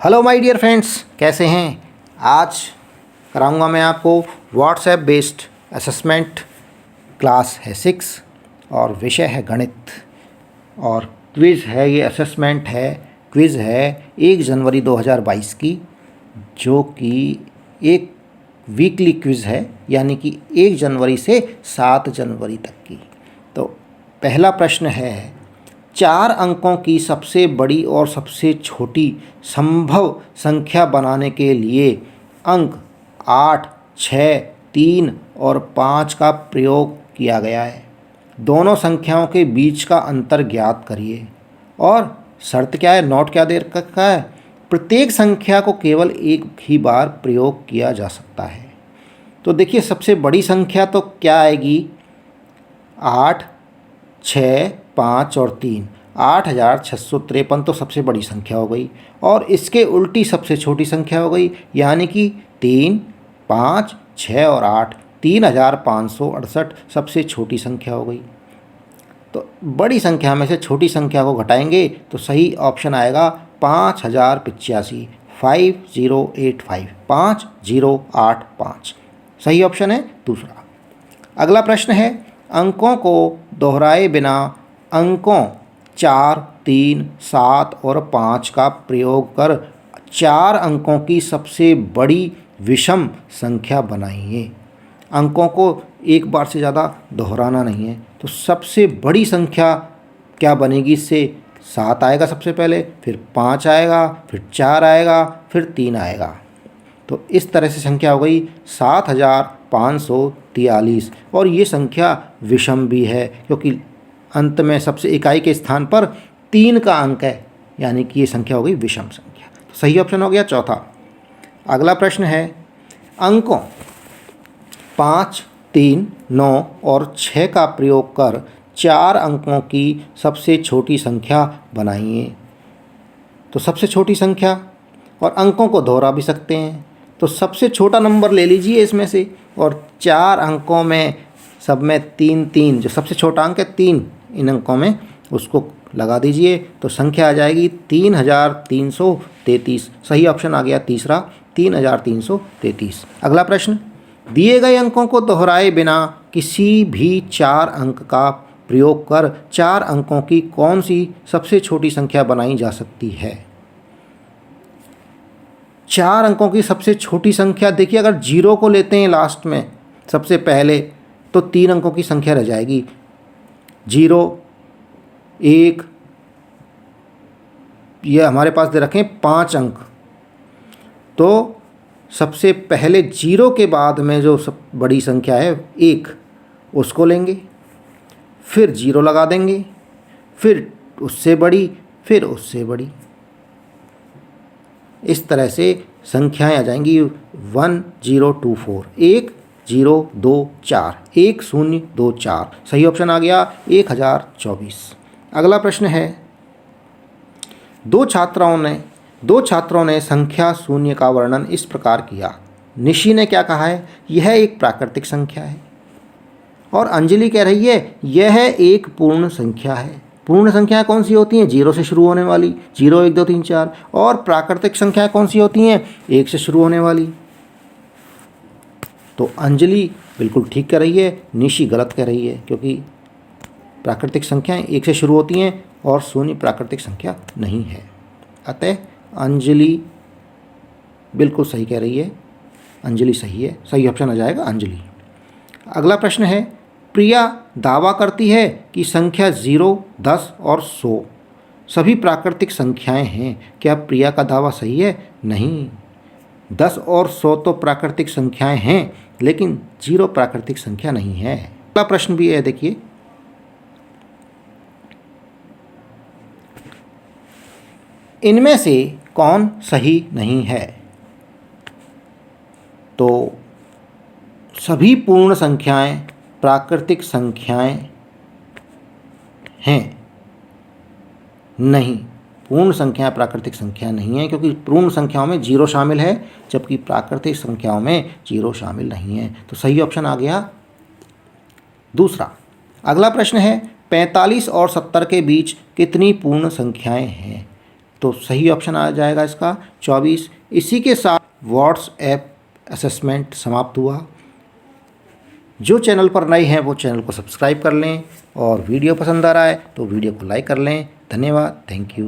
Hello my dear friends, कैसे हैं। आज कराऊंगा मैं आपको व्हाट्सएप बेस्ड असेसमेंट। क्लास है 6 और विषय है गणित और क्विज़ है। ये असेसमेंट है, क्विज़ है 1 जनवरी 2022 की, जो कि एक वीकली क्विज़ है, यानी कि 1 जनवरी से 7 जनवरी तक की। तो पहला प्रश्न है, 4 अंकों की सबसे बड़ी और सबसे छोटी संभव संख्या बनाने के लिए अंक 8, 6, 3 और 5 का प्रयोग किया गया है। दोनों संख्याओं के बीच का अंतर ज्ञात करिए। और शर्त क्या है, नोट क्या दे रखा है, प्रत्येक संख्या को केवल एक ही बार प्रयोग किया जा सकता है। तो देखिए, सबसे बड़ी संख्या तो क्या आएगी, 8, 6, 5 और 3, 8653 तो सबसे बड़ी संख्या हो गई। और इसके उल्टी सबसे छोटी संख्या हो गई, यानी कि 3, 5, 6 और 8, 3568 सबसे छोटी संख्या हो गई। तो बड़ी संख्या में से छोटी संख्या को घटाएंगे तो सही ऑप्शन आएगा 5085, 5085, 5085 सही ऑप्शन है दूसरा। अगला प्रश्न है, अंकों को दोहराए बिना अंकों 4, 3, 7 और 5 का प्रयोग कर 4 अंकों की सबसे बड़ी विषम संख्या बनाइए। अंकों को एक बार से ज़्यादा दोहराना नहीं है। तो सबसे बड़ी संख्या क्या बनेगी, इससे 7 आएगा सबसे पहले, फिर 5 आएगा, फिर 4 आएगा, फिर 3 आएगा। तो इस तरह से संख्या हो गई 7543। और ये संख्या विषम भी है, क्योंकि अंत में सबसे इकाई के स्थान पर 3 का अंक है, यानी कि ये संख्या हो गई विषम संख्या। तो सही ऑप्शन हो गया चौथा। अगला प्रश्न है, अंकों 5, 3, 9 और 6 का प्रयोग कर 4 अंकों की सबसे छोटी संख्या बनाइए। तो सबसे छोटी संख्या, और अंकों को दोहरा भी सकते हैं। तो सबसे छोटा नंबर ले लीजिए इसमें से, और 4 अंकों में सब में 3 3, जो सबसे छोटा अंक है 3, इन अंकों में उसको लगा दीजिए तो संख्या आ जाएगी 3333। सही ऑप्शन आ गया तीसरा, 3333। अगला प्रश्न, दिए गए अंकों को दोहराए बिना किसी भी 4 अंक का प्रयोग कर 4 अंकों की कौन सी सबसे छोटी संख्या बनाई जा सकती है। 4 अंकों की सबसे छोटी संख्या, देखिए अगर 0 को लेते हैं लास्ट में सबसे पहले, तो 3 अंकों की संख्या रह जाएगी, 0, 1, ये हमारे पास दे रखें 5 अंक। तो सबसे पहले 0 के बाद में जो सब बड़ी संख्या है 1, उसको लेंगे, फिर 0 लगा देंगे, फिर उससे बड़ी, फिर उससे बड़ी। इस तरह से संख्याएं आ जाएंगी 1024, 1024, 1024। सही ऑप्शन आ गया 1024। अगला प्रश्न है, दो छात्रों ने संख्या शून्य का वर्णन इस प्रकार किया। निशी ने क्या कहा है, यह एक प्राकृतिक संख्या है, और अंजलि कह रही है यह एक पूर्ण संख्या है। पूर्ण संख्याएं कौन सी होती हैं, 0 से शुरू होने वाली, 0, 1, 2, 3, 4। और प्राकृतिक संख्याएं कौन सी होती हैं, 1 से शुरू होने वाली। तो अंजलि बिल्कुल ठीक कह रही है, निशी गलत कह रही है, क्योंकि प्राकृतिक संख्याएं 1 से शुरू होती हैं और शून्य प्राकृतिक संख्या नहीं है। अतः अंजलि बिल्कुल सही कह रही है, अंजलि सही है, सही ऑप्शन आ जाएगा अंजलि। अगला प्रश्न है, प्रिया दावा करती है कि संख्या 0, 10 और 100 सभी प्राकृतिक संख्याएं हैं। क्या प्रिया का दावा सही है? नहीं, 10 और 100 तो प्राकृतिक संख्याएं हैं, लेकिन 0 प्राकृतिक संख्या नहीं है। अगला प्रश्न भी है, देखिए, इनमें से कौन सही नहीं है। तो सभी पूर्ण संख्याएं प्राकृतिक संख्याएं हैं? नहीं, पूर्ण संख्याएं प्राकृतिक संख्या नहीं है, क्योंकि पूर्ण संख्याओं में 0 शामिल है, जबकि प्राकृतिक संख्याओं में 0 शामिल नहीं है। तो सही ऑप्शन आ गया दूसरा। अगला प्रश्न है, 45 और 70 के बीच कितनी पूर्ण संख्याएं हैं। तो सही ऑप्शन आ जाएगा इसका 24। इसी के साथ व्हाट्सएप असेसमेंट समाप्त हुआ। जो चैनल पर नए हैं वो चैनल को सब्सक्राइब कर लें और वीडियो पसंद आ रहा है तो वीडियो को लाइक कर लें। धन्यवाद, थैंक यू।